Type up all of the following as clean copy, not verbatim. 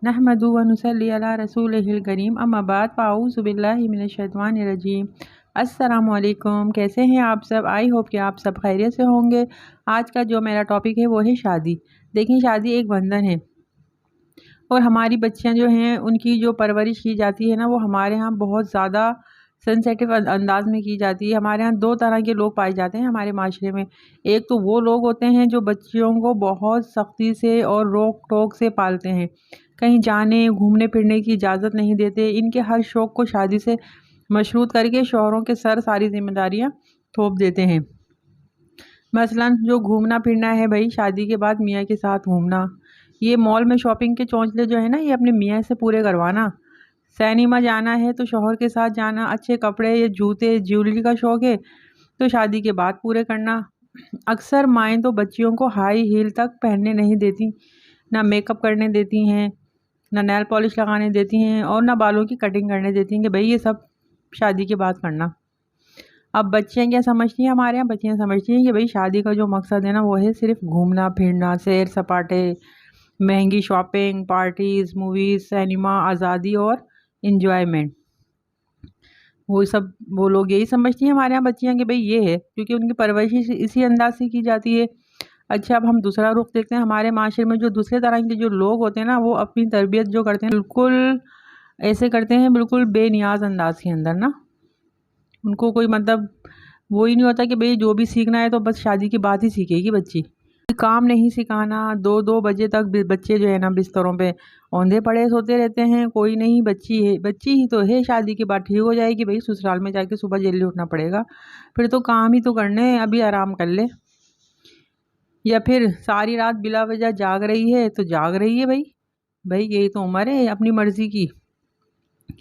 नहमदु व नुसल्ली अला रसूलिहिल करीम अम्मा बाद फ़ाऊज़ु बिल्लाहि मिनश शैतानिर रजीम। अस्सलामु अलैकुम, कैसे हैं आप सब? आई होप कि आप सब खैरियत से होंगे। आज का जो मेरा टॉपिक है वो है शादी। देखिए, शादी एक बंधन है और हमारी बच्चियां जो हैं उनकी जो परवरिश की जाती है ना, वो हमारे यहाँ बहुत ज़्यादा सेंसिटिव अंदाज में की जाती है। हमारे यहाँ दो तरह के लोग पाए जाते हैं हमारे माशरे में। एक तो वो लोग होते हैं जो बच्चियों को बहुत सख्ती से और रोक टोक से पालते हैं, कहीं जाने घूमने फिरने की इजाज़त नहीं देते, इनके हर शौक़ को शादी से मशरूत करके शौहरों के सर सारी जिम्मेदारियाँ थोप देते हैं। मसलन जो घूमना फिरना है भाई, शादी के बाद मियाँ के साथ घूमना, ये मॉल में शॉपिंग के चौंचले जो है ना, ये अपने मियाँ से पूरे करवाना। सिनेमा जाना है तो शौहर के साथ जाना, अच्छे कपड़े या जूते ज्वेलरी का शौक़ है तो शादी के बाद पूरे करना। अक्सर माएँ तो बच्चियों को हाई हील तक पहनने नहीं देती, ना मेकअप करने देती हैं, ना नेल पॉलिश लगाने देती हैं और ना बालों की कटिंग करने देती हैं कि भाई ये सब शादी के बाद करना। अब बच्चियाँ क्या समझती हैं? हमारे यहाँ बच्चियाँ समझती हैं कि भाई शादी का जो मकसद है ना, वो है सिर्फ घूमना फिरना, सैर सपाटे, महंगी शॉपिंग, पार्टीज़, मूवीज़, सिनेमा, आज़ादी और इन्जॉयमेंट। वो लोग यही समझती हैं हमारे यहाँ बच्चियाँ कि भाई ये है, क्योंकि उनकी परवरिश इसी अंदाज से की जाती है। अच्छा, अब हम दूसरा रुख देखते हैं। हमारे माशरे में जो दूसरे तरह के जो लोग होते हैं ना, वो अपनी तरबियत जो करते हैं बिल्कुल ऐसे करते हैं, बिल्कुल बेनियाज अंदाज के अंदर ना। उनको कोई मतलब वो ही नहीं होता कि भाई जो भी सीखना है तो बस शादी के बाद ही सीखेगी बच्ची। काम नहीं सिखाना, 2-2 बजे तक बच्चे जो है ना बिस्तरों पे औंधे पड़े सोते रहते हैं। कोई नहीं, बच्ची है, बच्ची ही तो है, शादी के बाद ठीक हो जाएगी। भाई ससुराल में जाके सुबह जल्दी उठना पड़ेगा, फिर तो काम ही तो करने हैं, अभी आराम कर ले। या फिर सारी रात बिला वजह जाग रही है तो जाग रही है। भाई यही तो उम्र है अपनी मर्जी की।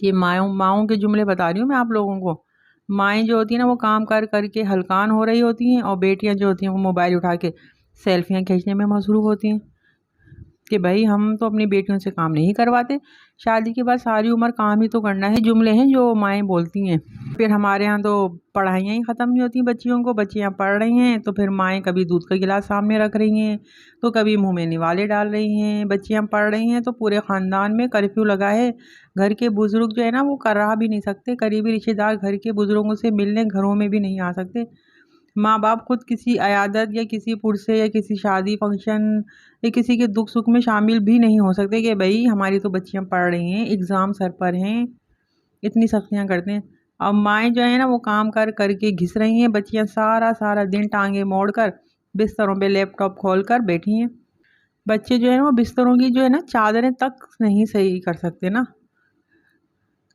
ये माओं के जुमले बता रही हूँ मैं आप लोगों को। माएँ जो होती हैं ना, वो काम कर करके हलकान हो रही होती हैं और बेटियां जो होती हैं वो मोबाइल उठा के सेल्फियाँ खींचने में मसरूफ़ होती हैं कि भाई हम तो अपनी बेटियों से काम नहीं करवाते, शादी के बाद सारी उम्र काम ही तो करना है। जुमले हैं जो माएँ बोलती हैं। फिर हमारे यहाँ तो पढ़ाइयाँ ही ख़त्म नहीं होती बच्चियों को। बच्चियाँ पढ़ रही हैं तो फिर माएँ कभी दूध का गिलास सामने रख रही हैं तो कभी मुँह में निवाले डाल रही हैं। बच्चियाँ पढ़ रही हैं तो पूरे ख़ानदान में कर्फ्यू लगा है। घर के बुज़ुर्ग जो है ना, वो करा भी नहीं सकते, करीबी रिश्तेदार घर के बुज़ुर्गों से मिलने घरों में भी नहीं आ सकते। माँ बाप खुद किसी अयादत या किसी पुरसे या किसी शादी फंक्शन या किसी के दुख सुख में शामिल भी नहीं हो सकते कि भाई हमारी तो बच्चियाँ पढ़ रही हैं, एग्ज़ाम सर पर हैं, इतनी सख्तियाँ करते हैं। अब माएँ जो है ना, वो काम कर करके घिस रही हैं। बच्चियाँ सारा सारा दिन टांगे मोड़ कर बिस्तरों पे लैपटॉप खोल कर बैठी हैं। बच्चे जो है ना, वो बिस्तरों की जो है ना चादरें तक नहीं सही कर सकते ना।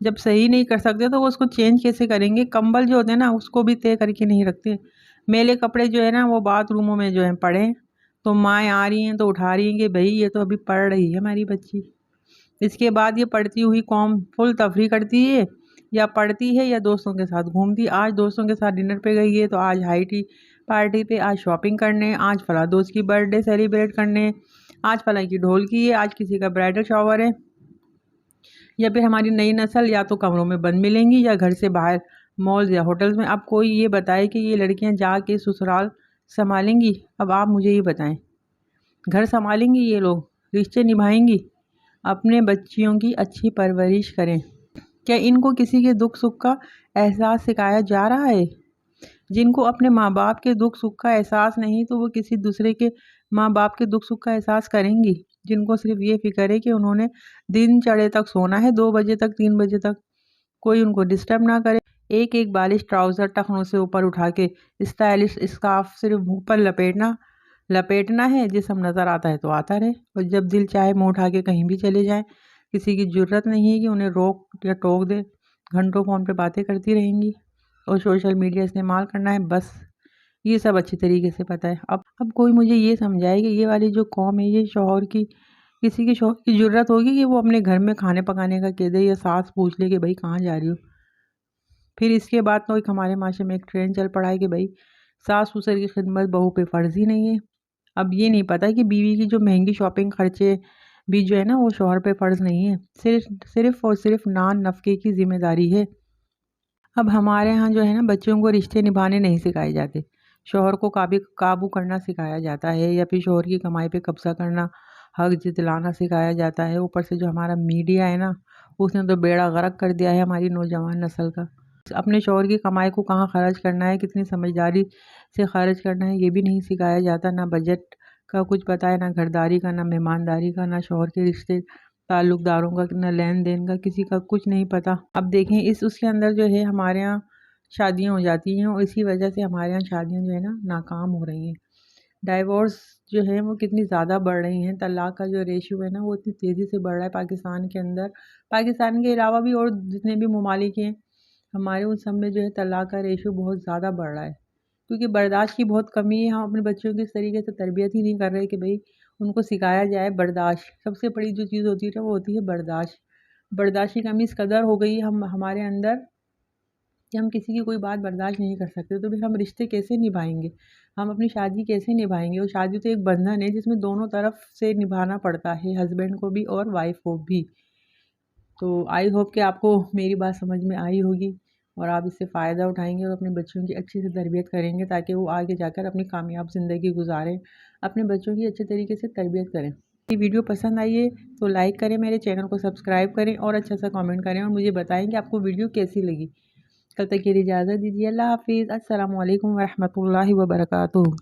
जब सही नहीं कर सकते तो वो उसको चेंज कैसे करेंगे? कंबल जो होते हैं ना, उसको भी तय करके नहीं रखते। मैले कपड़े जो है ना, वो बाथरूमों में जो है पड़े हैं, तो माएँ आ रही हैं तो उठा रही हैं कि भाई ये तो अभी पढ़ रही है हमारी बच्ची। इसके बाद ये पढ़ती हुई कौम फुल तफरी करती है, या पढ़ती है या दोस्तों के साथ घूमती। आज दोस्तों के साथ डिनर पे गई है तो आज हाई टी पार्टी पे, आज शॉपिंग करने, आज फला दोस्त की बर्थडे सेलिब्रेट करने, आज फला की ढोलकी है, आज किसी का ब्राइडल शॉवर है। या फिर हमारी नई नस्ल या तो कमरों में बंद मिलेंगी या घर से बाहर मॉल्स या होटल्स में। अब कोई ये बताए कि ये लड़कियां जाके ससुराल संभालेंगी? अब आप मुझे ये बताएं, घर संभालेंगी ये लोग? रिश्ते निभाएंगी? अपने बच्चियों की अच्छी परवरिश करें। क्या इनको किसी के दुख सुख का एहसास सिखाया जा रहा है? जिनको अपने माँ बाप के दुख सुख का एहसास नहीं, तो वो किसी दूसरे के माँ बाप के दुख सुख का एहसास करेंगी? जिनको सिर्फ ये फिक्र है कि उन्होंने दिन चढ़े तक सोना है, 2 बजे तक 3 बजे तक, कोई उनको डिस्टर्ब ना करे। एक एक बालिश ट्राउज़र टखनों से ऊपर उठा के स्टाइलिश स्कार्फ सिर्फ मुँह पर लपेटना है। जिस्म नज़र आता है तो आता रहे, और जब दिल चाहे मुँह उठा के कहीं भी चले जाएं। किसी की ज़रूरत नहीं है कि उन्हें रोक या टोक दे। घंटों फ़ोन पे बातें करती रहेंगी और सोशल मीडिया इस्तेमाल करना है, बस ये सब अच्छी तरीके से पता है। अब कोई मुझे ये समझाए कि ये वाली जो कौम है, ये शौहर की, किसी के शौहर की ज़रूरत होगी कि वो अपने घर में खाने पकाने का कह दे या सास पूछ ले कि भाई कहाँ जा रही हो? फिर इसके बाद तो एक हमारे माशरे में एक ट्रेंड चल पड़ा है कि भाई सास ससुर की खिदमत बहू पे फ़र्ज़ ही नहीं है। अब ये नहीं पता कि बीवी की जो महंगी शॉपिंग खर्चे भी जो है ना, वो शौहर पे फ़र्ज़ नहीं है, सिर्फ और सिर्फ नान नफ़के की ज़िम्मेदारी है। अब हमारे यहाँ जो है ना, बच्चों को रिश्ते निभाने नहीं सिखाए जाते, शौहर को काबू करना सिखाया जाता है, या फिर शौहर की कमाई पे कब्जा करना, हक जितलाना सिखाया जाता है। ऊपर से जो हमारा मीडिया है ना, उसने तो बेड़ा गर्क कर दिया है हमारी नौजवान नस्ल का। अपने शौहर की कमाई को कहाँ खर्च करना है, कितनी समझदारी से खर्च करना है, ये भी नहीं सिखाया जाता। ना बजट का कुछ पता है, ना घरदारी का, ना मेहमानदारी का, ना शौहर के रिश्ते ताल्लुकदारों का, ना लेन देन का, किसी का कुछ नहीं पता। अब देखें इस उसके अंदर जो है हमारे यहाँ शादियाँ हो जाती हैं और इसी वजह से हमारे यहाँ शादियाँ जो है ना नाकाम हो रही हैं। डाइवोर्स जो है वो कितनी ज़्यादा बढ़ रही हैं, तलाक का जो रेशियो है ना वो इतनी तेज़ी से बढ़ रहा है पाकिस्तान के अंदर। पाकिस्तान के अलावा भी और जितने भी ममालिक हैं हमारे, उन सब में जो है तलाक का रेशियो बहुत ज़्यादा बढ़ रहा है, क्योंकि बर्दाश्त की बहुत कमी है। हम अपने बच्चों की इस तरीके से तरबियत ही नहीं कर रहे कि भाई उनको सिखाया जाए बर्दाश्त। सबसे बड़ी जो चीज़ होती है वो होती है बर्दाश्त। बर्दाश्त की कमी इस कदर हो गई हम हमारे अंदर कि हम किसी की कोई बात बर्दाश्त नहीं कर सकते। तो फिर हम रिश्ते कैसे निभाएंगे, हम अपनी शादी कैसे निभाएंगे। और शादी तो एक बंधन है जिसमें दोनों तरफ से निभाना पड़ता है, हस्बैंड को भी और वाइफ को भी। तो आई होप कि आपको मेरी बात समझ में आई होगी और आप इससे फ़ायदा उठाएंगे और अपने बच्चों की अच्छी से तरबियत करेंगे ताकि वो आगे जाकर अपनी कामयाब ज़िंदगी गुजारें, अपने बच्चों की अच्छे तरीके से तरबियत करें। ये वीडियो पसंद आई है तो लाइक करें, मेरे चैनल को सब्सक्राइब करें और अच्छा सा कमेंट करें और मुझे बताएं कि आपको वीडियो कैसी लगी। कल तक के लिए इजाज़त दीजिए। अल्लाह हाफिज़। अस्सलामु अलैकुम वरहमतुल्लाहि वबरकातुहू।